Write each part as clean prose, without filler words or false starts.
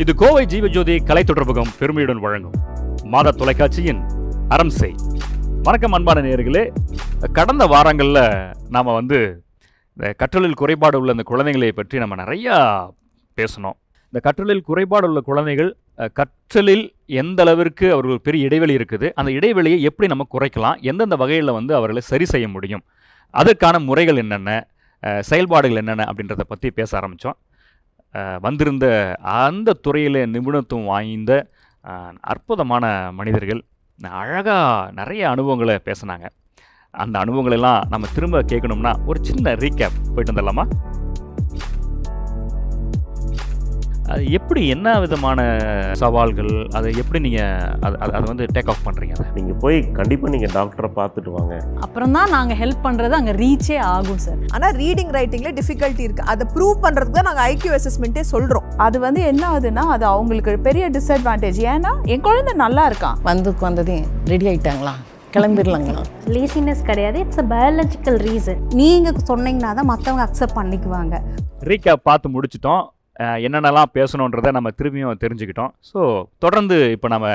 இது கோவை ஜீவஜோதி கலை தொடர்பகம் பெருமையுடன் வழங்கும் மாத தொலைக்காட்சியின் அறம் செய். வணக்கம் அன்பான நேயர்களே. கடந்த வாரங்களில் நாம் இந்த கற்றலில் குறைபாடு உள்ள இந்த குழந்தைகளை பற்றி நம்ம நிறையா பேசணும். இந்த கற்றலில் குறைபாடு உள்ள குழந்தைகள் கற்றலில் எந்த அளவிற்கு அவர்கள் பெரிய இடைவெளி இருக்குது, அந்த இடைவெளியை எப்படி நம்ம குறைக்கலாம், எந்தெந்த வகையில் அவர்களை சரி செய்ய முடியும், அதற்கான முறைகள் என்னென்ன, செயல்பாடுகள் என்னென்ன அப்படின்றத பற்றி பேச ஆரம்பித்தோம். வந்திருந்த அந்த துறையில் நிபுணத்துவம் வாய்ந்த அற்புதமான மனிதர்கள் அழகாக நிறைய அனுபவங்களை பேசினாங்க. அந்த அனுபவங்களெல்லாம் நம்ம திரும்ப கேட்கணும்னா ஒரு சின்ன ரீகேப் போயிட்டு வந்துடலாமா? அது எப்படி, என்ன விதமான சவால்கள், அதை எப்படி நீங்கள் அதை டேக் ஆஃப் பண்ணுறீங்க? அதை நீங்கள் போய் கண்டிப்பாக நீங்கள் டாக்டரை பார்த்துட்டு வாங்க. அப்புறம் தான் நாங்கள் ஹெல்ப் பண்ணுறது அங்கே ரீச்சே ஆகும் சார். ஆனால் ரீடிங் ரைட்டிங்கில் டிஃபிகல்ட்டி இருக்குது. அதை ப்ரூவ் பண்ணுறதுக்கு தான் நாங்கள் ஐக்யூ அசஸ்மெண்ட்டே சொல்கிறோம். அது என்ன ஆகுதுன்னா அது அவங்களுக்கு பெரிய டிஸ்அட்வான்டேஜ். ஏன்னா என் குழந்தை நல்லா இருக்கான், வந்ததையும் ரெடி ஆகிட்டாங்களா, கிளம்பிடலாங்களா. லேசினஸ் கிடையாது, இட்ஸ் அ பயாலஜிக்கல் ரீசன். நீங்கள் சொன்னீங்கன்னா தான் மற்றவங்க அக்செப்ட் பண்ணிக்குவாங்க. ரீகேப் பார்த்து முடிச்சிட்டோம். என்னென்னலாம் பேசணுன்றதை நம்ம திரும்பியும் தெரிஞ்சுக்கிட்டோம். ஸோ தொடர்ந்து இப்போ நம்ம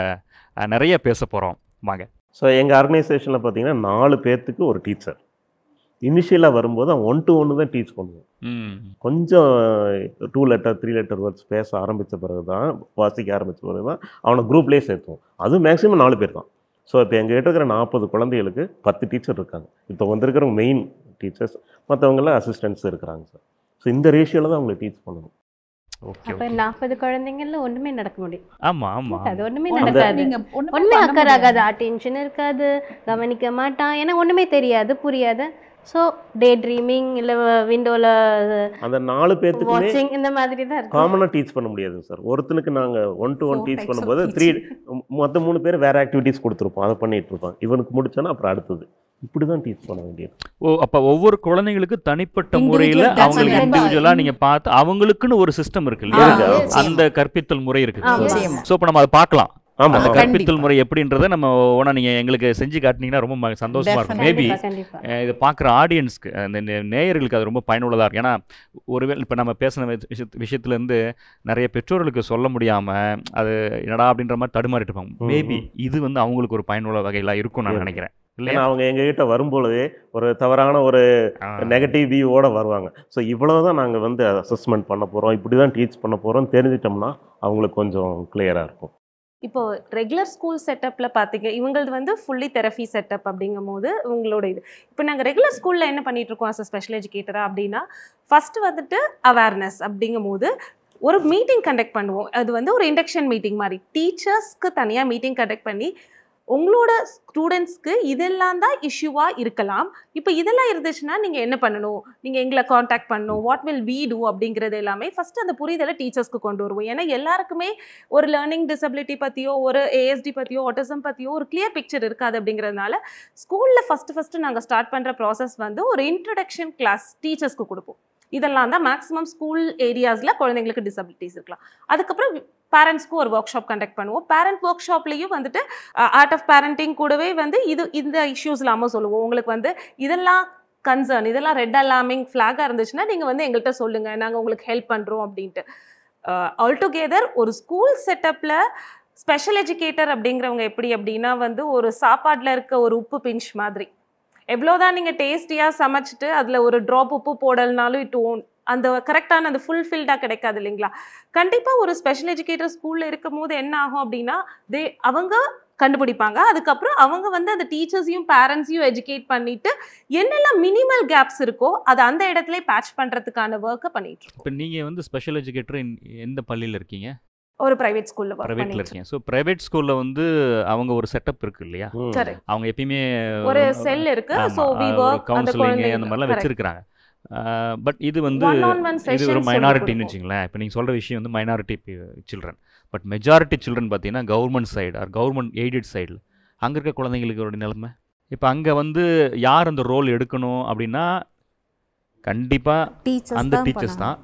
நிறைய பேச போகிறோம். வாங்க. ஸோ எங்கள் ஆர்கனைசேஷனில் பார்த்தீங்கன்னா 4 பேர்த்துக்கு ஒரு டீச்சர். இனிஷியலாக வரும்போது அவன் 1 to 1 தான் டீச் பண்ணுவோம். கொஞ்சம் 2 letter 3 letter வேர்ட்ஸ் பேச ஆரம்பித்த பிறகு தான், வாசிக்க ஆரம்பித்த பிறகு தான் அவனை குரூப்லேயே சேர்த்துவோம். அதுவும் மேக்ஸிமம் 4 பேர் தான். ஸோ இப்போ எங்கள்கிட்ட இருக்கிற 40 குழந்தைகளுக்கு 10 டீச்சர் இருக்காங்க. இப்போ வந்திருக்கிறவங்க மெயின் டீச்சர்ஸ், மற்றவங்களாம் அசிஸ்டன்ட்ஸ் இருக்கிறாங்க சார். ஸோ இந்த ரேஷியோவில் தான் அவங்களை டீச் பண்ணணும். அப்ப 40 குழந்தைங்கள்ல ஒண்ணுமே நடக்க முடியும். ஆமா ஆமா, அது ஒண்ணுமே நடக்காது. ஒண்ணுமே அக்கறை ஆகாது, அட்டென்ஷன் இருக்காது, கவனிக்க மாட்டான், ஏன்னா ஒண்ணுமே தெரியாது, புரியாது. ஸோ டே ட்ரீமிங் இல்லை விண்டோவில் அந்த 4 பேர்த்துக்கு வாட்சிங் இந்த மாதிரி தான் இருக்கும். காமனாக டீச் பண்ண முடியாது சார். ஒருத்தனுக்கு நாங்கள் 1 to 1 டீச் பண்ணும்போது 3 பேர் வேறு ஆக்டிவிட்டீஸ் கொடுத்துருப்போம், அதை பண்ணிகிட்டு இருப்போம். இவனுக்கு முடிச்சோன்னா அப்புறம் அடுத்தது இப்படி தான் டீச் பண்ண வேண்டியது. அப்போ ஒவ்வொரு குழந்தைங்களுக்கு தனிப்பட்ட முறையில் அவங்களுக்கு இண்டிவிஜுவலாக நீங்கள் பார்த்து அவங்களுக்குன்னு ஒரு சிஸ்டம் இருக்கு இல்லையா, அந்த கற்பித்தல் முறை இருக்குது. ஸோ இப்போ நம்ம அதை பார்க்கலாம். அந்த கற்பித்தல் முறை எப்படின்றத நம்ம ஒன்றா நீங்கள் எங்களுக்கு செஞ்சு காட்டினீங்கன்னா ரொம்ப சந்தோஷமாக இருக்கும். மேபி இதை பார்க்குற ஆடியன்ஸ்க்கு, அந்த நேயர்களுக்கு அது ரொம்ப பயனுள்ளதாக இருக்கும். ஏன்னா ஒருவேளை இப்போ நம்ம பேசின விஷயத்துலேருந்து நிறைய பெற்றோர்களுக்கு சொல்ல முடியாமல் அது என்னடா அப்படின்ற மாதிரி தடுமாறிட்டு இருப்பாங்க. மேபி இது அவங்களுக்கு ஒரு பயனுள்ள வகையில் இருக்கும்னு நான் நினைக்கிறேன். இல்லையா, அவங்க எங்ககிட்ட வரும்பொழுதே ஒரு தவறான ஒரு நெகட்டிவ் வியூவோடு வருவாங்க. ஸோ இவ்வளோ தான் நாங்கள் அசஸ்மெண்ட் பண்ண போகிறோம், இப்படி தான் டீச் பண்ண போகிறோம் தெரிஞ்சிட்டோம்னா அவங்களுக்கு கொஞ்சம் கிளியராக இருக்கும். இப்போ ரெகுலர் ஸ்கூல் செட்டப்பில் பார்த்தீங்க, இவங்களது ஃபுல்லி தெரபி செட்டப் அப்படிங்கும் போது உங்களோட இது. இப்போ நாங்கள் ரெகுலர் ஸ்கூலில் என்ன பண்ணிட்டு இருக்கோம் அஸ் அ ஸ்பெஷல் எஜுகேட்டராக அப்படின்னா, ஃபஸ்ட்டு அவேர்னஸ் அப்படிங்கும் போது ஒரு மீட்டிங் கண்டக்ட் பண்ணுவோம். அது ஒரு இண்டக்ஷன் மீட்டிங் மாதிரி, டீச்சர்ஸ்க்கு தனியாக மீட்டிங் கண்டக்ட் பண்ணி உங்களோட ஸ்டூடெண்ட்ஸ்க்கு இதெல்லாம் தான் இஷ்யூவாக இருக்கலாம், இப்போ இதெல்லாம் இருந்துச்சுன்னா நீங்கள் என்ன பண்ணணும், நீங்கள் எங்களை காண்டாக்ட் பண்ணணும், வாட் வில் வி டூ அப்படிங்கிறது எல்லாமே ஃபஸ்ட்டு அந்த புரிதலை டீச்சர்ஸ்க்கு கொண்டு வருவோம். ஏன்னா எல்லாருக்குமே ஒரு லேர்னிங் டிசபிலிட்டி பற்றியோ ஒரு ஏஎஸ்டி பற்றியோ ஆட்டிசம் பற்றியோ ஒரு கிளியர் பிக்சர் இருக்காது. அப்படிங்கிறதுனால ஸ்கூலில் ஃபஸ்ட்டு நாங்கள் ஸ்டார்ட் பண்ணுற ப்ராசஸ் ஒரு இன்ட்ரடக்ஷன் கிளாஸ் டீச்சர்ஸ்க்கு கொடுப்போம். இதெல்லாம் தான் மேக்ஸிமம் ஸ்கூல் ஏரியாஸில் குழந்தைங்களுக்கு டிசபிலிட்டிஸ் இருக்கலாம். அதுக்கப்புறம் பேரண்ட்ஸ்க்கு ஒரு ஒர்க் ஷாப் கண்டக்ட் பண்ணுவோம். பேரண்ட் ஒர்க் ஷாப்லேயும் ஆர்ட் ஆஃப் பேரண்டிங் கூடவே இந்த இஷ்யூஸ் இல்லாமல் சொல்லுவோம். உங்களுக்கு இதெல்லாம் கன்சர்ன், இதெல்லாம் ரெட் அலார்மிங் ஃப்ளாகாக இருந்துச்சுன்னா நீங்கள் எங்கள்கிட்ட சொல்லுங்கள், நாங்கள் உங்களுக்கு ஹெல்ப் பண்ணுறோம் அப்படின்ட்டு. ஆல்டுகெதர் ஒரு ஸ்கூல் செட்டப்பில் ஸ்பெஷல் எஜுகேட்டர் அப்படிங்கிறவங்க எப்படி அப்படின்னா ஒரு சாப்பாட்டில் இருக்க ஒரு உப்பு பிஞ்ச் மாதிரி, எவ்வளோதான் நீங்கள் டேஸ்டியாக சமைச்சிட்டு அதில் ஒரு ட்ராப் உப்பு போடலனாலும் அந்த கரெக்டான அந்த ஃபுல்ஃபில்டாக கிடைக்காது இல்லைங்களா. கண்டிப்பாக ஒரு ஸ்பெஷல் எஜுகேட்டர் ஸ்கூலில் இருக்கும் போது என்ன ஆகும் அப்படின்னா, அவங்க கண்டுபிடிப்பாங்க. அதுக்கப்புறம் அவங்க அந்த டீச்சர்ஸையும் பேரண்ட்ஸையும் எஜுகேட் பண்ணிட்டு என்னெல்லாம் மினிமல் கேப்ஸ் இருக்கோ அதை அந்த இடத்துல பேட்ச் பண்ணுறதுக்கான ஒர்க்கை பண்ணிட்டு இருக்கோம். இப்போ நீங்கள் ஸ்பெஷல் எஜுகேட்டர் எந்த பள்ளியில் இருக்கீங்க? ஒரு பிரைவேட் ஸ்கூலில் பிரைவேட்டில் இருக்கீங்க. ஸோ பிரைவேட் ஸ்கூலில் அவங்க ஒரு செட்டப் இருக்கு இல்லையா, அவங்க எப்பயுமே ஒரு செல் இருக்கு, ஸோ வி வர்க் கவுன்சிலிங் அந்த மாதிரிலாம் வச்சிருக்கிறாங்க. பட் இது இது ஒரு மைனாரிட்டின்னு வச்சுங்களேன். இப்போ நீங்கள் சொல்கிற விஷயம் minority children. But majority children பார்த்தீங்கன்னா government side or government aided சைடில் அங்கே இருக்க குழந்தைங்களுக்கு நிலைமை. இப்போ அங்கே யார் அந்த ரோல் எடுக்கணும் அப்படின்னா கண்டிப்பாக அந்த டீச்சர்ஸ் தான்.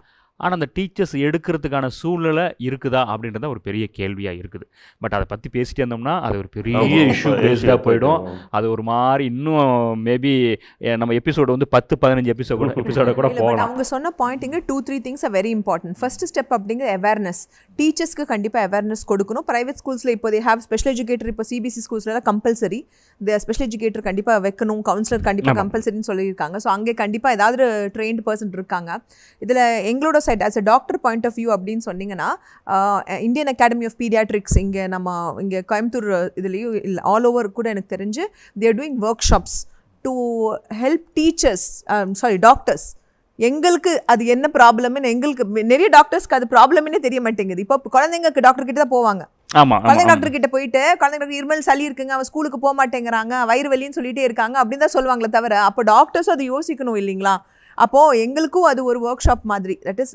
ஆனால் அந்த டீச்சர்ஸ் எடுக்கிறதுக்கான சூழ்நிலை இருக்குதா அப்படின்றத ஒரு பெரிய கேள்வியாக இருக்குது. பட் அதை பற்றி பேசிட்டே இருந்தோம்னா அது ஒரு பெரிய இஷ்யூ பேஸ்டாக போயிடும். அது ஒரு மாதிரி இன்னும் மேபி நம்ம எபிசோடு வந்து 10-15 எபிசோட கூட போகலாம். அவங்க சொன்ன பாயிண்டிங்க 2-3 things are very important. First step அப்படிங்கிற அவேர்னஸ். டீச்சர்ஸ்க்கு கண்டிப்பாக அவேர்னஸ் கொடுக்கணும். ப்ரைவேட் ஸ்கூல்ஸில் இப்போ தே ஹேவ் ஸ்பெஷல் எஜுகேட்டர். இப்போ சிபிஎஸ்சி ஸ்கூல்ஸ்லாம் கம்பல்சரி இந்த ஸ்பெஷல் எஜுகேட்டர் கண்டிப்பாக வைக்கணும், கவுன்சிலர் கண்டிப்பாக கம்பல்சரின்னு சொல்லியிருக்காங்க. ஸோ அங்கே கண்டிப்பாக ஏதாவது ட்ரெயின்டு பர்சன் இருக்காங்க. இதில் எங்களோட side as a doctor point of view அப்படின்னு சொன்னீங்கன்னா இந்தியன் அகாடமி ஆஃப் பீடியாட்ரிக்ஸ் இங்கே கோயம்புத்தூர் இதுலேயும் இல்லை, ஆல் ஓவர் கூட எனக்கு தெரிஞ்சு they are doing work shops to help teachers, doctors. எங்களுக்கு அது என்ன ப்ராப்ளம்னு எங்களுக்கு நிறைய டாக்டர்ஸ்க்கு அது ப்ராப்ளம்னே தெரிய மாட்டேங்குது. இப்போ குழந்தைங்களுக்கு டாக்டர் கிட்ட தான் போவாங்க. குழந்தை டாக்டர் கிட்ட போயிட்டு குழந்தை டாக்டர் இருமல் சளி இருக்குங்க, அவன் ஸ்கூலுக்கு போக மாட்டேங்கிறாங்க, வயிறு வலின்னு சொல்லிட்டே இருக்காங்க அப்படின்னு தான் சொல்லுவாங்களே தவிர அப்போ டாக்டர்ஸும் அது யோசிக்கணும் இல்லைங்களா? அப்போது எங்களுக்கும் அது ஒரு ஒர்க் ஷாப் மாதிரி, that is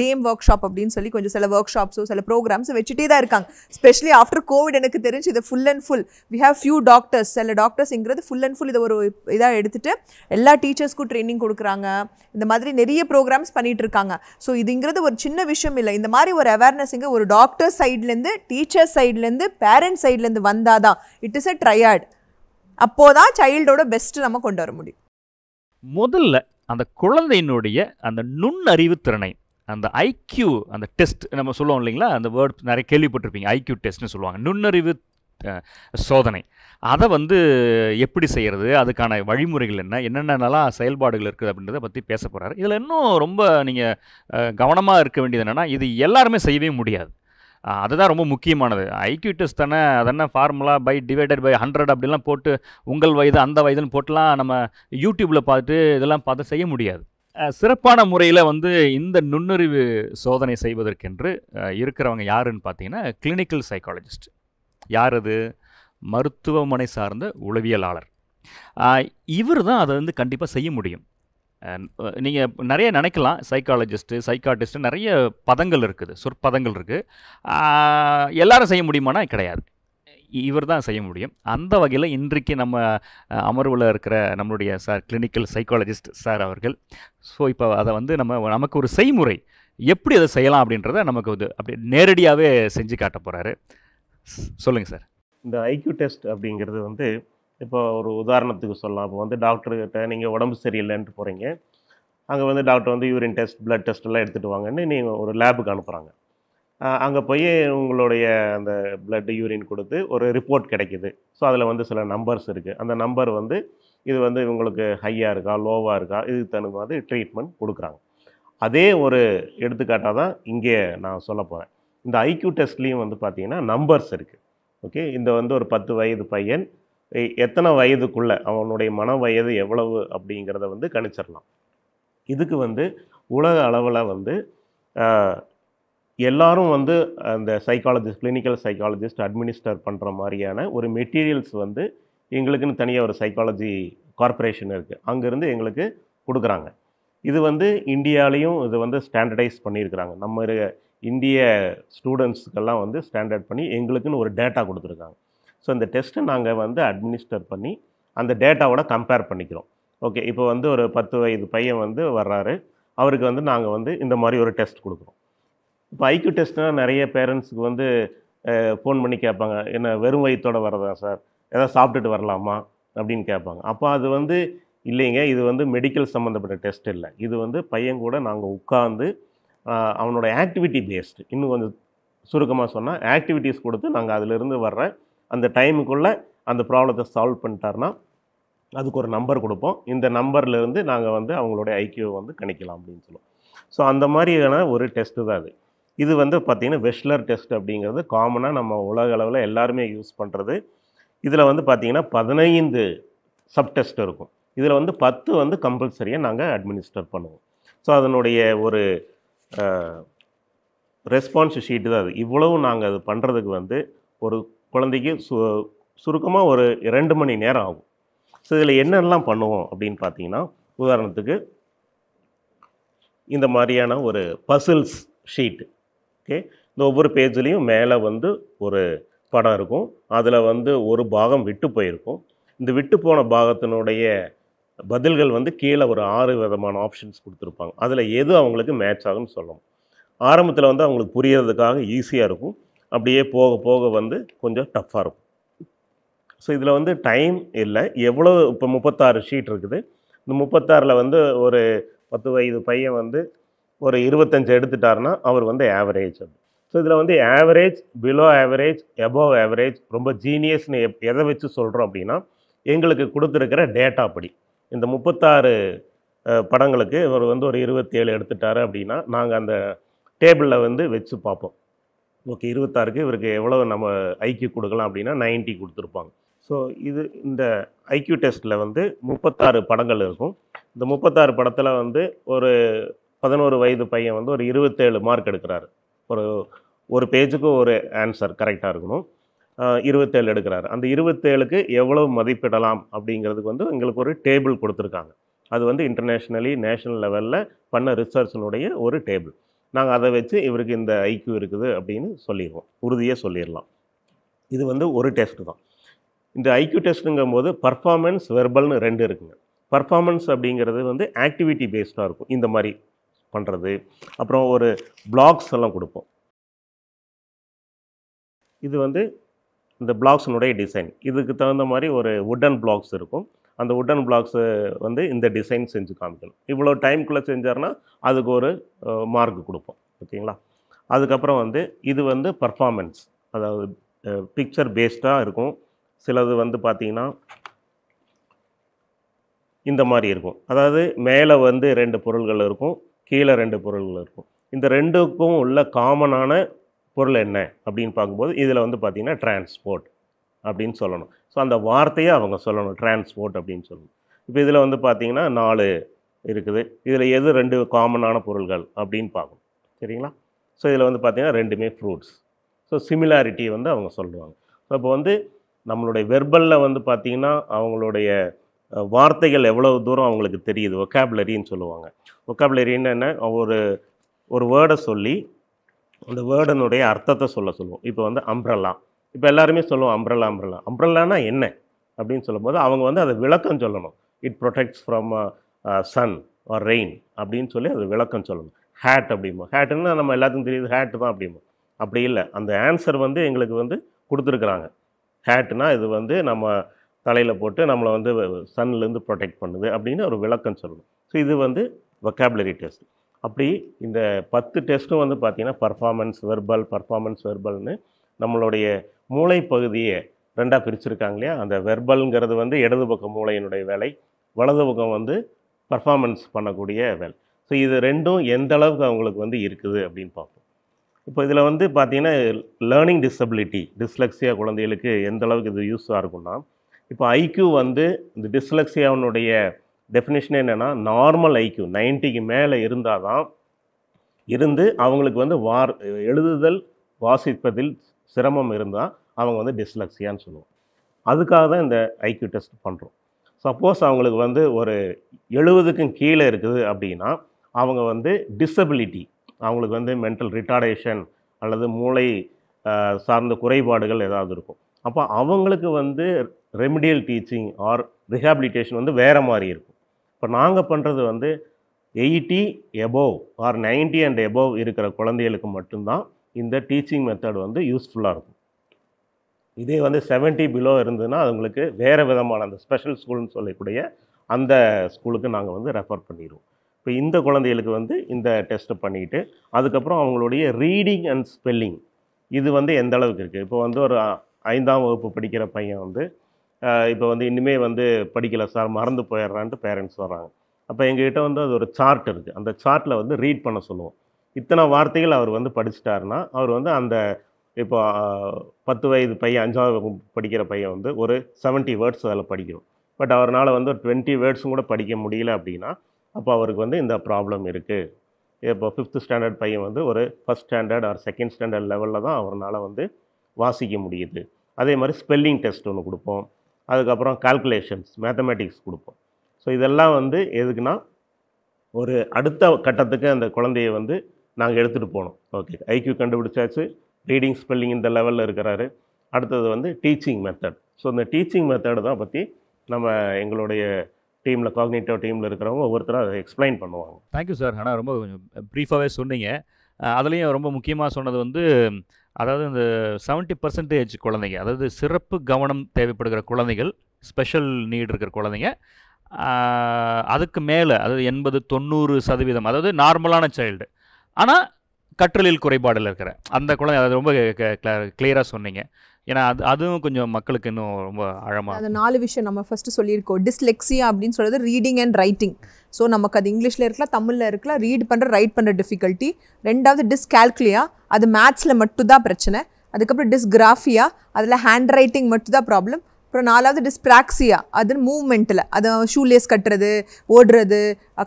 them workshop அப்படின்னு சொல்லி கொஞ்சம் சில ஒர்க் ஷாப்ஸோ சில ப்ரோக்ராம்ஸ் வச்சுட்டே தான் இருக்காங்க. ஸ்பெஷலி ஆஃப்டர் கோவிட் எனக்கு தெரிஞ்சு இது full and full we have few doctors. சில டாக்டர்ஸ்ங்கிறது ஃபுல் அண்ட் ஃபுல் இதை ஒரு இதாக எடுத்துகிட்டு எல்லா டீச்சர்ஸ்க்கும் ட்ரைனிங் கொடுக்குறாங்க. இந்த மாதிரி நிறைய ப்ரோக்ராம்ஸ் பண்ணிகிட்டு இருக்காங்க. ஸோ இதுங்கிறது ஒரு சின்ன விஷயம் இல்லை. இந்த மாதிரி ஒரு அவேர்னஸுங்க ஒரு டாக்டர் சைட்லேருந்து, டீச்சர் சைட்லேருந்து, பேரண்ட் சைட்லேருந்து வந்தாதான் இட் இஸ் எ ட்ரையாட். அப்போதான் சைல்டோட பெஸ்ட்டு நம்ம கொண்டு வர முடியும். முதல்ல அந்த குழந்தையினுடைய அந்த நுண்ணறிவு திறனை, அந்த ஐக்யூ, அந்த டெஸ்ட் நம்ம சொல்லுவோம் இல்லைங்களா, அந்த வேர்ட் நிறைய கேள்விப்பட்டிருப்பீங்க, ஐக்யூ டெஸ்ட்னு சொல்லுவாங்க, நுண்ணறிவு சோதனை. அதை வந்து எப்படி செய்கிறது, அதுக்கான வழிமுறைகள் என்னென்னலாம் செயல்பாடுகள் இருக்குது அப்படின்றத பற்றி பேச போகிறாரு. இதில் இன்னும் ரொம்ப நீங்கள் கவனமாக இருக்க வேண்டியது என்னென்னா, இது எல்லாருமே செய்யவே முடியாது. அதுதான் ரொம்ப முக்கியமானது. ஐக்யூ டெஸ்ட் தானே, அதென்ன ஃபார்முலா பை டிவைடட் பை 100 அப்படிலாம் போட்டு உங்கள் வயது அந்த வயதுன்னு போட்டுலாம் நம்ம யூடியூப்பில் பார்த்துட்டு இதெல்லாம் பார்த்து செய்ய முடியாது. சிறப்பான முறையில் வந்து இந்த நுண்ணறிவு சோதனை செய்வதற்கென்று இருக்கிறவங்க யாருன்னு பார்த்தீங்கன்னா கிளினிக்கல் சைக்காலஜிஸ்ட். யார் அது? மருத்துவமனை சார்ந்த உளவியலாளர். இவர் தான் அதை வந்து கண்டிப்பாக செய்ய முடியும். நீங்கள் நிறைய நினைக்கலாம், சைக்காட்டிஸ்ட்டு நிறைய பதங்கள் இருக்குது, சொற்பதங்கள் இருக்குது. எல்லாரும் செய்ய முடியுமானா கிடையாது, இவர் தான் செய்ய முடியும். அந்த வகையில் இன்றைக்கு நம்ம அமர்வில் இருக்கிற நம்மளுடைய சார் கிளினிக்கல் சைக்காலஜிஸ்ட் சார் அவர்கள். ஸோ இப்போ அதை வந்து நமக்கு ஒரு செய்முறை எப்படி அதை செய்யலாம் அப்படின்றத நமக்கு வந்து அப்படி நேரடியாகவே செஞ்சு காட்ட போகிறாரு. சொல்லுங்கள் சார். இந்த ஐக்யூ டெஸ்ட் அப்படிங்கிறது வந்து இப்போ ஒரு உதாரணத்துக்கு சொல்லலாம். இப்போ வந்து டாக்டர்கிட்ட நீங்கள் உடம்பு சரியில்லைன்ட்டு போகிறீங்க. அங்கே வந்து டாக்டர் வந்து யூரின் டெஸ்ட், பிளட் டெஸ்ட் எல்லாம் எடுத்துகிட்டு வாங்கன்னு நீங்கள் ஒரு லேபுக்கு அனுப்புகிறாங்க. அங்கே போய் உங்களுடைய அந்த பிளட் யூரின் கொடுத்து ஒரு ரிப்போர்ட் கிடைக்கிது. ஸோ அதில் வந்து சில நம்பர்ஸ் இருக்குது. அந்த நம்பர் வந்து இது வந்து உங்களுக்கு ஹையாக இருக்கா லோவாக இருக்கா இதுக்கு தகுந்த மாதிரி ட்ரீட்மெண்ட் கொடுக்குறாங்க. அதே ஒரு எடுத்துக்காட்டாக தான் இங்கே நான் சொல்ல போகிறேன். இந்த ஐக்யூ டெஸ்ட்லேயும் வந்து பார்த்திங்கன்னா நம்பர்ஸ் இருக்குது. ஓகே, இந்த வந்து ஒரு 10 வயது பையன் எத்தனை வயதுக்குள்ளே அவனுடைய மன வயது எவ்வளவு அப்படிங்கிறத வந்து கணிச்சிடலாம். இதுக்கு வந்து உலக அளவில் வந்து எல்லாரும் வந்து அந்த சைக்காலஜிஸ்ட், கிளினிக்கல் சைக்காலஜிஸ்ட் அட்மினிஸ்டர் பண்ணுற மாதிரியான ஒரு மெட்டீரியல்ஸ் வந்து எங்களுக்குன்னு தனியாக ஒரு சைக்காலஜி கார்ப்பரேஷன் இருக்குது, அங்கேருந்து எங்களுக்கு கொடுக்குறாங்க. இது வந்து இந்தியாலேயும் இது வந்து ஸ்டாண்டர்டைஸ் பண்ணியிருக்கிறாங்க. நம்ம இந்திய ஸ்டூடெண்ட்ஸுக்கெல்லாம் வந்து ஸ்டாண்டர்ட் பண்ணி எங்களுக்குன்னு ஒரு டேட்டா கொடுத்துருக்காங்க. ஸோ இந்த டெஸ்ட்டை நாங்கள் வந்து அட்மினிஸ்டர் பண்ணி அந்த டேட்டாவோட கம்பேர் பண்ணிக்கிறோம். ஓகே, இப்போ வந்து ஒரு 10 வயது பையன் வந்து வர்றாரு, அவருக்கு வந்து நாங்கள் வந்து இந்த மாதிரி ஒரு டெஸ்ட் கொடுக்குறோம். இப்போ ஐக்யூ டெஸ்ட்னால் நிறைய பேரண்ட்ஸுக்கு வந்து ஃபோன் பண்ணி கேட்பாங்க, என்ன வெறும் வயிற்றோடு வரதா சார், எதாவது சாப்பிட்டுட்டு வரலாமா அப்படின்னு கேட்பாங்க. அப்போ அது வந்து இல்லைங்க, இது வந்து மெடிக்கல் சம்மந்தப்பட்ட டெஸ்ட் இல்லை. இது வந்து பையன் கூட நாங்கள் உட்காந்து அவனோட ஆக்டிவிட்டி பேஸ்டு, இன்னும் கொஞ்சம் சுருக்கமாக சொன்னால் ஆக்டிவிட்டீஸ் கொடுத்து நாங்கள் அதிலிருந்து வர்ற அந்த டைமுக்குள்ளே அந்த ப்ராப்ளத்தை சால்வ் பண்ணிட்டார்னா அதுக்கு ஒரு நம்பர் கொடுப்போம். இந்த நம்பர்லேருந்து நாங்கள் வந்து அவங்களுடைய ஐக்யூவை வந்து கணிக்கலாம் அப்படின்னு சொல்லுவோம். ஸோ அந்த மாதிரியான ஒரு டெஸ்ட்டு தான் அது. இது வந்து பார்த்திங்கன்னா வெஷ்லர் டெஸ்ட் அப்படிங்கிறது காமனாக நம்ம உலக அளவில் எல்லாருமே யூஸ் பண்ணுறது. இதில் வந்து பார்த்திங்கன்னா 15 சப் டெஸ்ட் இருக்கும். இதில் வந்து 10 வந்து கம்பல்சரியாக நாங்கள் அட்மினிஸ்டர் பண்ணுவோம். ஸோ அதனுடைய ஒரு ரெஸ்பான்ஸ் ஷீட்டு தான் அது. இவ்வளவு நாங்கள் அது பண்ணுறதுக்கு வந்து ஒரு குழந்தைக்கு சுருக்கமாக ஒரு 2 மணி நேரம் ஆகும். ஸோ இதில் என்னெல்லாம் பண்ணுவோம் அப்படின்னு பார்த்தீங்கன்னா, உதாரணத்துக்கு இந்த மாதிரியான ஒரு பசில்ஸ் ஷீட்டு. ஓகே, இந்த ஒவ்வொரு பேஜ்லேயும் மேலே வந்து ஒரு படம் இருக்கும். அதில் வந்து ஒரு பாகம் விட்டு போயிருக்கும். இந்த விட்டு போன பாகத்தினுடைய பதில்கள் வந்து கீழே ஒரு 6 விதமான ஆப்ஷன்ஸ் கொடுத்துருப்பாங்க. அதில் எது அவங்களுக்கு மேட்ச் ஆகும்னு சொல்லணும். ஆரம்பத்தில் வந்து அவங்களுக்கு புரியறதுக்காக ஈஸியாக இருக்கும். அப்படியே போக போக வந்து கொஞ்சம் டஃப்பாக இருக்கும். ஸோ இதில் வந்து டைம் இல்லை. எவ்வளோ இப்போ 36 ஷீட் இருக்குது. இந்த 36ல் வந்து ஒரு 10 வயது பையன் வந்து ஒரு 25 எடுத்துட்டாருன்னா அவர் வந்து ஆவரேஜ். ஸோ இதில் வந்து average, below average, above average, ரொம்ப ஜீனியஸ்னு எதை வச்சு சொல்கிறோம் அப்படின்னா, எங்களுக்கு கொடுத்துருக்கிற டேட்டா படி இந்த 36 படங்களுக்கு இவர் வந்து ஒரு 27 எடுத்துட்டாரு அப்படின்னா, நாங்கள் அந்த டேபிளில் வந்து வச்சு பார்ப்போம். ஓகே, 26க்கு இவருக்கு எவ்வளோ நம்ம ஐக்யூ கொடுக்கலாம் அப்படின்னா 90 கொடுத்துருப்பாங்க. ஸோ இந்த ஐக்யூ டெஸ்ட்டில் வந்து 36 படங்கள் இருக்கும். இந்த 36 படத்தில் வந்து ஒரு 11 வயது பையன் வந்து ஒரு 27 மார்க் எடுக்கிறாரு. ஒரு பேஜுக்கு ஒரு ஆன்சர் கரெக்டாக இருக்கணும். 27 எடுக்கிறாரு. அந்த 27க்கு எவ்வளவு மதிப்பிடலாம் அப்படிங்கிறதுக்கு வந்து எங்களுக்கு ஒரு டேபிள் கொடுத்துருக்காங்க. அது வந்து இன்டர்நேஷ்னலி, நேஷனல் லெவலில் பண்ண ரிசர்ச்சினுடைய ஒரு டேபிள். நாங்கள் அதை வச்சு இவருக்கு இந்த ஐக்யூ இருக்குது அப்படின்னு சொல்லிடுவோம், உறுதியாக சொல்லிடலாம். இது வந்து ஒரு டெஸ்ட்டு தான். இந்த ஐக்யூ டெஸ்ட்டுங்கும் போது பர்ஃபார்மன்ஸ், வெர்பல்னு 2 இருக்குங்க. பர்ஃபார்மன்ஸ் அப்படிங்கிறது வந்து ஆக்டிவிட்டி பேஸ்டாக இருக்கும். இந்த மாதிரி பண்ணுறது, அப்புறம் ஒரு பிளாக்ஸ் எல்லாம் கொடுப்போம். இது வந்து இந்த பிளாக்ஸினுடைய டிசைன். இதுக்கு தகுந்த மாதிரி ஒரு வுட்டன் பிளாக்ஸ் இருக்கும். அந்த வுட்டன் பிளாக்ஸு வந்து இந்த டிசைன் செஞ்சு காமிக்கணும். இவ்வளோ டைம்குள்ளே செஞ்சார்னா அதுக்கு ஒரு மார்க் கொடுப்போம். ஓகேங்களா? அதுக்கப்புறம் வந்து இது வந்து பர்ஃபார்மன்ஸ், அதாவது பிக்சர் பேஸ்டாக இருக்கும். சிலது வந்து பார்த்திங்கன்னா இந்த மாதிரி இருக்கும். அதாவது மேலே வந்து 2 பொருள்கள் இருக்கும், கீழே 2 பொருள்கள் இருக்கும். இந்த 2க்கும் உள்ள காமனான பொருள் என்ன அப்படின்னு பார்க்கும்போது இதில் வந்து பார்த்திங்கன்னா டிரான்ஸ்போர்ட் அப்படின்னு சொல்லணும். ஸோ அந்த வார்த்தையை அவங்க சொல்லணும், டிரான்ஸ்போர்ட் அப்படின்னு சொல்லணும். இப்போ இதில் வந்து பார்த்திங்கன்னா 4 இருக்குது. இதில் எது 2 காமனான பொருள்கள் அப்படின்னு பார்க்கணும். சரிங்களா? ஸோ இதில் வந்து பார்த்திங்கன்னா 2மே ஃப்ரூட்ஸ். ஸோ சிமிலாரிட்டி வந்து அவங்க சொல்லுவாங்க. ஸோ இப்போ வந்து நம்மளுடைய வெர்பலில் வந்து பார்த்திங்கன்னா அவங்களுடைய வார்த்தைகள் எவ்வளோ தூரம் அவங்களுக்கு தெரியுது, ஒக்காபுலரின்னு சொல்லுவாங்க. ஒக்காபுலரின்னு என்ன, ஒரு வேர்டை சொல்லி அந்த வேர்டனுடைய அர்த்தத்தை சொல்லுவோம். இப்போ வந்து அம்ப்ரல்லா, இப்போ எல்லாருமே சொல்லுவோம் அம்ப்ரல்லானா என்ன அப்படின்னு சொல்லும்போது அவங்க வந்து அதை விளக்கம் சொல்லணும். It protects from sun or rain அப்படின்னு சொல்லி அது விளக்கம் சொல்லணும். ஹேட் அப்படிமோ, ஹேட்டுன்னா நம்ம எல்லாத்துக்கும் தெரியுது ஹேட்டு தான் அப்படிமோ. அப்படி இல்லை, அந்த ஆன்சர் வந்து எங்களுக்கு வந்து கொடுத்துருக்குறாங்க. ஹேட்டுனா இது வந்து நம்ம தலையில் போட்டு நம்மளை வந்து சன்லேருந்து ப்ரொடெக்ட் பண்ணுது அப்படின்னு ஒரு விளக்கம் சொல்லணும். ஸோ இது வந்து வொக்காபுலரி டெஸ்ட். அப்படி இந்த 10 டெஸ்ட்டும் வந்து பார்த்திங்கன்னா பர்ஃபார்மன்ஸ் வெர்பல்னு நம்மளுடைய மூளை பகுதியை 2ஆக பிரிச்சுருக்காங்க இல்லையா? அந்த வெர்பல்ங்கிறது வந்து இடது பக்கம் மூளையினுடைய வேலை, வலது பக்கம் வந்து பர்ஃபார்மன்ஸ் பண்ணக்கூடிய வேலை. ஸோ இது 2ம் எந்த அளவுக்கு அவங்களுக்கு வந்து இருக்குது அப்படின்னு பார்ப்போம். இப்போ இதில் வந்து பார்த்திங்கன்னா லேர்னிங் டிஸ்லெக்ஸியா குழந்தைகளுக்கு எந்த அளவுக்கு இது யூஸாக இருக்குன்னா, இப்போ ஐக்யூ வந்து இந்த டிஸ்லெக்ஸியாவினுடைய டெஃபினேஷன் என்னென்னா, நார்மல் ஐக்யூ 90க்கு மேலே இருந்தால் தான் அவங்களுக்கு வந்து எழுதுதல் வாசிப்பதில் சிரமம் இருந்தால் அவங்க வந்து டிஸ்லெக்ஸியான்னு சொல்லுவோம். அதுக்காக தான் இந்த ஐக்யூ டெஸ்ட் பண்ணுறோம். சப்போஸ் அவங்களுக்கு வந்து ஒரு 70க்கும் கீழே இருக்குது அப்படின்னா அவங்க வந்து டிசபிலிட்டி, அவங்களுக்கு வந்து மென்டல் ரிட்டார்டேஷன் அல்லது மூளை சார்ந்த குறைபாடுகள் ஏதாவது இருக்கும். அப்போ அவங்களுக்கு வந்து ரெமிடியல் டீச்சிங் ஆர் ரிஹாபிலிட்டேஷன் வந்து வேறு மாதிரி இருக்கும். இப்போ நாங்கள் பண்ணுறது வந்து 80 எபோவ் ஆர் 90 அண்ட் எபோவ் இருக்கிற குழந்தைகளுக்கு மட்டும்தான் இந்த டீச்சிங் மெத்தட் வந்து யூஸ்ஃபுல்லாக இருக்கும். இதே வந்து 70 பிலோ இருந்ததுன்னா அவங்களுக்கு வேறு விதமான அந்த ஸ்பெஷல் ஸ்கூல்னு சொல்லக்கூடிய அந்த ஸ்கூலுக்கு நாங்கள் வந்து ரெஃபர் பண்ணிடுவோம். இப்போ இந்த குழந்தைகளுக்கு வந்து இந்த டெஸ்ட்டை பண்ணிவிட்டு அதுக்கப்புறம் அவங்களுடைய ரீடிங் அண்ட் ஸ்பெல்லிங் இது வந்து எந்த அளவுக்கு இருக்குது. இப்போ வந்து ஒரு 5ஆம் வகுப்பு படிக்கிற பையன் வந்து இப்போ வந்து இனிமேல் வந்து படிக்கலை சார், மறந்து போயிடுறான்ட்டு பேரண்ட்ஸ் வர்றாங்க. அப்போ எங்ககிட்ட வந்து அது ஒரு சார்ட் இருக்குது. அந்த சார்ட்டில் வந்து ரீட் பண்ண சொல்லுவோம். இத்தனை வார்த்தைகள் அவர் வந்து படிச்சிட்டாருன்னா அவர் வந்து அந்த இப்போ 10 வயது பையன் 5ஆவது வகுப்பு படிக்கிற பையன் வந்து ஒரு 70 வேர்ட்ஸ் அதில் படிக்கணும். பட் அவரால் வந்து ஒரு 20 வேர்ட்ஸும் கூட படிக்க முடியல அப்படின்னா அப்போ அவருக்கு வந்து இந்த ப்ராப்ளம் இருக்குது. இப்போ 5th ஸ்டாண்டர்ட் பையன் வந்து ஒரு 1st standard R 2nd standard லெவலில் தான் அவரால் வந்து வாசிக்க முடியுது. அதே மாதிரி ஸ்பெல்லிங் டெஸ்ட் ஒன்று கொடுப்போம். அதுக்கப்புறம் கால்குலேஷன்ஸ், மேத்தமேட்டிக்ஸ் கொடுப்போம். ஸோ இதெல்லாம் வந்து எதுக்குன்னா ஒரு அடுத்த கட்டத்துக்கு அந்த குழந்தைய வந்து நாங்கள் எடுத்துகிட்டு போகணும். ஓகே, ஐக்யூ கண்டுபிடிச்சாச்சு, ரீடிங் ஸ்பெல்லிங் இந்த லெவலில் இருக்கிறாரு. அடுத்தது வந்து டீச்சிங் மெத்தட். ஸோ இந்த டீச்சிங் மெத்தடு தான் பற்றி நம்ம எங்களுடைய டீமில் காக்னிட்டிவ் டீமில் இருக்கிறவங்க ஒவ்வொருத்தரும் அதை எக்ஸ்பிளைன் பண்ணுவாங்க. Thank you sir. ஆனால் ரொம்ப கொஞ்சம் ப்ரீஃபாகவே சொன்னீங்க. அதுலேயும் ரொம்ப முக்கியமாக சொன்னது வந்து, அதாவது இந்த 70% குழந்தைங்க, அதாவது சிறப்பு கவனம் தேவைப்படுகிற குழந்தைகள், ஸ்பெஷல் நீட் இருக்கிற குழந்தைங்க, அதுக்கு மேலே அதாவது 80-90%, அதாவது நார்மலான சைல்டு, ஆனால் கற்றலில் குறைபாடில் இருக்கிற அந்த குழந்தை, அது ரொம்ப கிளியராக சொன்னீங்க. ஏன்னா அதுவும் கொஞ்சம் மக்களுக்கு இன்னும் ரொம்ப ஆழமாக அந்த 4 விஷயம் நம்ம ஃபஸ்ட்டு சொல்லியிருக்கோம். டிஸ்லெக்ஸியா அப்படின்னு சொல்கிறது ரீடிங் அண்ட் ரைட்டிங். ஸோ நமக்கு அது இங்கிலீஷில் இருக்கலாம், தமிழில் இருக்கலாம். ரீட் பண்ணுற ரைட் பண்ணுற டிஃபிகல்ட்டி. 2வது டிஸ்கால்குலியா, அது மேத்ஸில் மட்டும்தான் பிரச்சனை. அதுக்கப்புறம் டிஸ்கிராஃபியா, அதில் ஹேண்ட் ரைட்டிங் மட்டும்தான் ப்ராப்ளம். அப்புறம் 4வது டிஸ்பிராக்சியா, அது மூவ்மெண்ட்டில், அது ஷூலேஸ் கட்டுறது, ஓடுறது,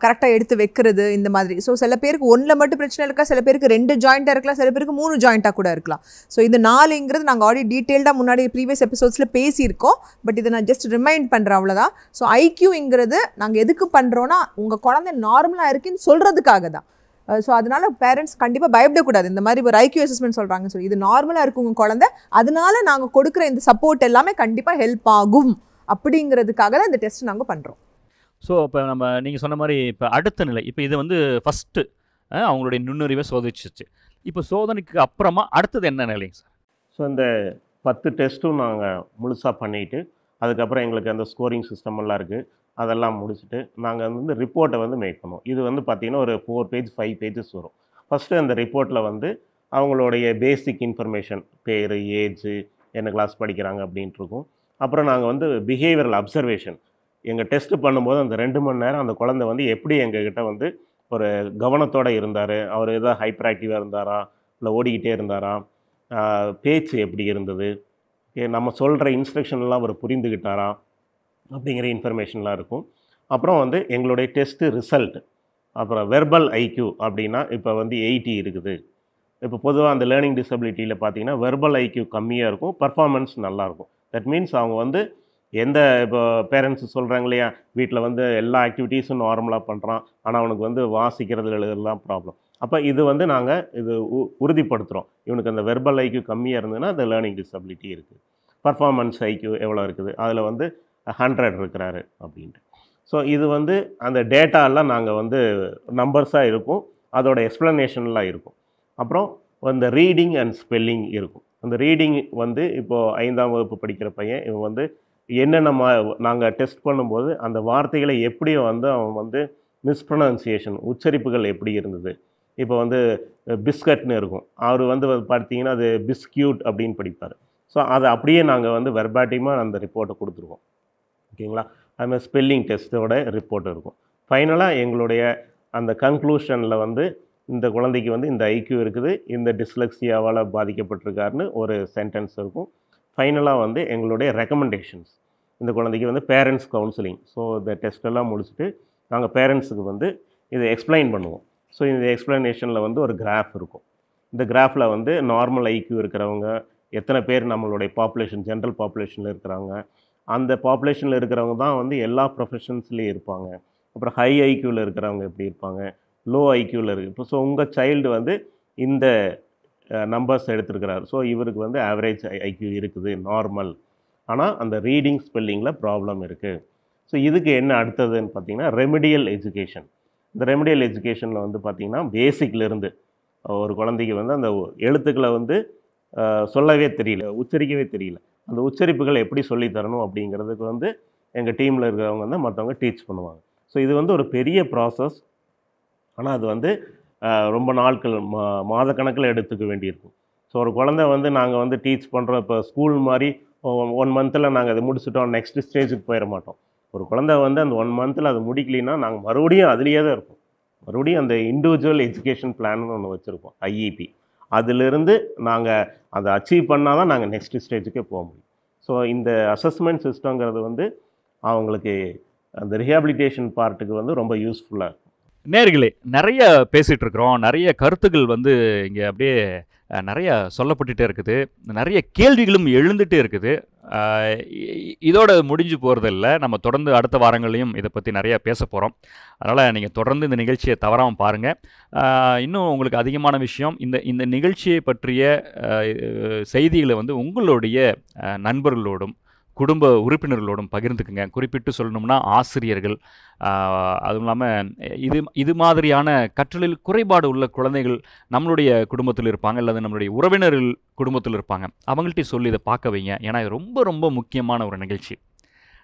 கரெக்டாக எடுத்து வைக்கிறது, இந்த மாதிரி. ஸோ சில பேருக்கு 1ல் மட்டும் பிரச்சனை இருக்கா, சில பேருக்கு 2 ஜாயிண்ட்டாக இருக்கலாம், சில பேருக்கு 3 ஜாயிண்ட்டாக கூட இருக்கலாம். ஸோ இது 4ங்கிறது நாங்கள் ஆல்ரெடி டீட்டெயில்டாக முன்னாடி ப்ரீவியஸ் எபிசோட்ஸில் பேசியிருக்கோம். பட் இதை நான் ஜஸ்ட் ரிமைண்ட் பண்ணுறேன், அவ்வளோதான். ஸோ ஐக்யூங்கிறது நாங்கள் எதுக்கு பண்ணுறோன்னா, உங்கள் குழந்தை நார்மலாக இருக்குன்னு சொல்கிறதுக்காக தான். ஸோ அதனால் பேரண்ட்ஸ் கண்டிப்பாக பயப்படக்கூடாது. இந்த மாதிரி ஒரு ஐக்யூ அசஸ்மெண்ட் சொல்கிறாங்க, சொல்லி இது நார்மலாக இருக்கும் உங்கள் குழந்தை, அதனால நாங்கள் கொடுக்குற இந்த சப்போர்ட் எல்லாமே கண்டிப்பாக ஹெல்ப் ஆகும் அப்படிங்கிறதுக்காக தான் இந்த டெஸ்ட் நாங்கள் பண்ணுறோம். ஸோ இப்போ நீங்கள் சொன்ன மாதிரி இப்போ அடுத்த நிலை, இப்போ இது வந்து ஃபஸ்ட்டு அவங்களுடைய நுண்ணுரிவை சோதிச்சிச்சு. இப்போ சோதனைக்கு அப்புறமா அடுத்தது என்ன நிலைங்க சார்? ஸோ இந்த 10 டெஸ்ட்டும் நாங்கள் முழுசாக பண்ணிவிட்டு, அதுக்கப்புறம் எங்களுக்கு அந்த ஸ்கோரிங் சிஸ்டம் எல்லாம் இருக்குது, அதெல்லாம் முடிச்சுட்டு நாங்கள் வந்து ரிப்போர்ட்டை வந்து மேக் பண்ணுவோம். இது வந்து பார்த்திங்கன்னா ஒரு 4 பேஜ் 5 பேஜஸ் வரும். ஃபஸ்ட்டு அந்த ரிப்போர்ட்டில் வந்து அவங்களுடைய பேசிக் இன்ஃபர்மேஷன், பேர், ஏஜு, என்ன கிளாஸ் படிக்கிறாங்க அப்படின்ட்டு இருக்கும். அப்புறம் நாங்கள் வந்து பிஹேவியரல் அப்சர்வேஷன், எங்கள் டெஸ்ட்டு பண்ணும்போது அந்த 2 மணி நேரம் அந்த குழந்தை வந்து எப்படி எங்ககிட்ட வந்து ஒரு கவனத்தோடு இருந்தார், அவர் எதாவது ஹைப்பர் ஆக்டிவாக இருந்தாரா, இல்லை ஓடிக்கிட்டே இருந்தாரா, பேச்சு எப்படி இருந்தது, நம்ம சொல்கிற இன்ஸ்ட்ரக்ஷன்லாம் அவர் புரிந்துக்கிட்டாரா அப்படிங்கிற இன்ஃபர்மேஷன்லாம் இருக்கும். அப்புறம் வந்து எங்களுடைய டெஸ்ட்டு ரிசல்ட். அப்புறம் வெர்பல் ஐக்யூ அப்படின்னா இப்போ வந்து 80 இருக்குது. இப்போ பொதுவாக அந்த லேர்னிங் டிசபிலிட்டியில் பார்த்தீங்கன்னா வெர்பல் ஐக்யூ கம்மியாக இருக்கும், பர்ஃபார்மன்ஸ் நல்லாயிருக்கும். தட் மீன்ஸ் அவங்க வந்து எந்த இப்போ பேரண்ட்ஸ் சொல்கிறாங்க இல்லையா, வீட்டில் வந்து எல்லா ஆக்டிவிட்டீஸும் நார்மலாக பண்ணுறான், ஆனால் அவனுக்கு வந்து வாசிக்கிறது எழுதுறதுலாம் ப்ராப்ளம். அப்போ இது வந்து நாங்கள் இது உறுதிப்படுத்துகிறோம். இவனுக்கு அந்த வெர்பல் ஐக்யூ கம்மியாக இருந்ததுன்னா அந்த லேர்னிங் டிசபிலிட்டி இருக்குது. பர்ஃபார்மன்ஸ் ஐக்யூ எவ்வளோ இருக்குது, அதில் வந்து 100 இருக்கிறாரு அப்படின்ட்டு. ஸோ இது வந்து அந்த டேட்டாலாம் நாங்கள் வந்து நம்பர்ஸாக இருக்கும், அதோட எக்ஸ்ப்ளனேஷன்லாம் இருக்கும். அப்புறம் அந்த ரீடிங் அண்ட் ஸ்பெல்லிங் இருக்கும். அந்த ரீடிங் வந்து இப்போது 5ஆம் வகுப்பு படிக்கிற பையன், இவன் வந்து என்னென்ன நாங்கள் டெஸ்ட் பண்ணும்போது அந்த வார்த்தைகளை எப்படி வந்து அவன் வந்து மிஸ்ப்ரொனன்சியேஷன், உச்சரிப்புகள் எப்படி இருந்தது. இப்போ வந்து பிஸ்கட்னு இருக்கும், அவர் வந்து பார்த்தீங்கன்னா அது பிஸ்கியூட் அப்படின்னு படிப்பார். ஸோ அதை அப்படியே நாங்கள் வந்து வெர்பாட்டிமாக அந்த ரிப்போர்ட்டை கொடுத்துருவோம். ஓகேங்களா? அதுமாதிரி ஸ்பெல்லிங் டெஸ்ட்டோட ரிப்போர்ட் இருக்கும். ஃபைனலாக எங்களுடைய அந்த கன்க்ளூஷனில் வந்து இந்த குழந்தைக்கு வந்து இந்த ஐக்யூ இருக்குது, இந்த டிஸ்லெக்ஸியாவால் பாதிக்கப்பட்டிருக்காருன்னு ஒரு சென்டென்ஸ் இருக்கும். ஃபைனலாக வந்து எங்களுடைய ரெக்கமெண்டேஷன்ஸ், இந்த குழந்தைக்கு வந்து பேரண்ட்ஸ் கவுன்சிலிங். ஸோ இந்த டெஸ்ட்டெல்லாம் முடிச்சுட்டு நாங்கள் பேரண்ட்ஸுக்கு வந்து இதை எக்ஸ்பிளைன் பண்ணுவோம். ஸோ இந்த எக்ஸ்ப்ளனேஷனில் வந்து ஒரு கிராஃப் இருக்கும். இந்த கிராஃபில் வந்து நார்மல் ஐக்யூ இருக்கிறவங்க எத்தனை பேர் நம்மளுடைய பாப்புலேஷன், ஜென்ரல் பாப்புலேஷனில் இருக்கிறாங்க, அந்த பாப்புலேஷனில் இருக்கிறவங்க தான் வந்து எல்லா ப்ரொஃபஷன்ஸ்லேயும் இருப்பாங்க. அப்புறம் ஹை ஐக்யூவில் இருக்கிறவங்க எப்படி இருப்பாங்க, லோ ஐக்யூவில் இருக்குது. இப்போ ஸோ உங்கள் சைல்டு வந்து இந்த நம்பர்ஸ் எடுத்துருக்கிறார், ஸோ இவருக்கு வந்து ஆவரேஜ் ஐக்யூ இருக்குது, நார்மல், ஆனால் அந்த ரீடிங் ஸ்பெல்லிங்கில் ப்ராப்ளம் இருக்குது. ஸோ இதுக்கு என்ன அடுத்ததுன்னு பார்த்தீங்கன்னா ரெமிடியல் எஜுகேஷன். இந்த ரெமிடியல் எஜுகேஷனில் வந்து பார்த்திங்கன்னா பேசிக்லேருந்து ஒரு குழந்தைக்கு வந்து அந்த எழுத்துக்களை வந்து சொல்லவே தெரியல, உச்சரிக்கவே தெரியல, அந்த உச்சரிப்புகள் எப்படி சொல்லித்தரணும் அப்படிங்கிறதுக்கு வந்து எங்கள் டீமில் இருக்கிறவங்க வந்து மற்றவங்க டீச் பண்ணுவாங்க. ஸோ இது வந்து ஒரு பெரிய ப்ராசஸ், ஆனால் அது வந்து ரொம்ப நாட்கள் மாதக்கணக்கில் எடுத்துக்க வேண்டியிருக்கும். ஸோ ஒரு குழந்தை வந்து நாங்கள் வந்து டீச் பண்ணுறோம், இப்போ ஸ்கூல் மாதிரி 1 மந்தில் நாங்கள் அதை முடிச்சுட்டோம், நெக்ஸ்ட் ஸ்டேஜுக்கு போயிட மாட்டோம். ஒரு குழந்தை வந்து அந்த 1 மந்தில் அது முடிக்கலைன்னா நாங்கள் மறுபடியும் அதுலேயே தான் இருப்போம். மறுபடியும் அந்த இண்டிவிஜுவல் எஜுகேஷன் பிளான்னு ஒன்று வச்சுருக்கோம், ஐஇபி. அதிலிருந்து நாங்கள் அதை அச்சீவ் பண்ணால் தான் நாங்கள் நெக்ஸ்ட் ஸ்டேஜுக்கே போக முடியும். ஸோ இந்த அசஸ்மெண்ட் சிஸ்டங்கிறது வந்து அவங்களுக்கு அந்த ரிஹாபிலிட்டேஷன் பார்ட்டுக்கு வந்து ரொம்ப யூஸ்ஃபுல்லாக இருக்கும். நேர்களே, நிறைய பேசிகிட்டு இருக்கிறோம், நிறைய கருத்துக்கள் வந்து இங்கே அப்படியே நிறைய சொல்லப்பட்டுகிட்டே இருக்குது, நிறைய கேள்விகளும் எழுந்துகிட்டே இருக்குது. இதோட முடிஞ்சு போகிறதில்ல, நம்ம தொடர்ந்து அடுத்த வாரங்களையும் இதை பற்றி நிறையா பேச போகிறோம். அதனால் நீங்கள் தொடர்ந்து இந்த நிகழ்ச்சியை தவறாமல் பாருங்கள். இன்னும் உங்களுக்கு அதிகமான விஷயம், இந்த நிகழ்ச்சியை பற்றிய செய்திகளை வந்து உங்களுடைய நண்பர்களோடும் குடும்ப உறுப்பினர்களோடும் பகிர்ந்துக்குங்க. குறிப்பிட்டு சொல்லணும்னா ஆசிரியர்கள், அதுவும் இல்லாமல் இது மாதிரியான கற்றலில் குறைபாடு உள்ள குழந்தைகள் நம்மளுடைய குடும்பத்தில் இருப்பாங்க, அல்லது நம்மளுடைய உறவினர்கள் குடும்பத்தில் இருப்பாங்க. அவங்கள்ட்ட சொல்லி இதை பார்க்க வைங்க. ஏன்னா இது ரொம்ப ரொம்ப முக்கியமான ஒரு நிகழ்ச்சி.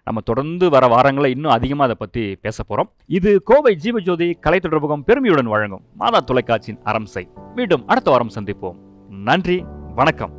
நம்ம தொடர்ந்து வர வாரங்களில் இன்னும் அதிகமாக அதை பற்றி பேச போகிறோம். இது கோவை ஜீவஜோதி கலை தொடர்பகம் பெருமையுடன் வழங்கும் மாதா தொலைக்காட்சியின் அரம்சை. மீண்டும் அடுத்த வாரம் சந்திப்போம். நன்றி, வணக்கம்.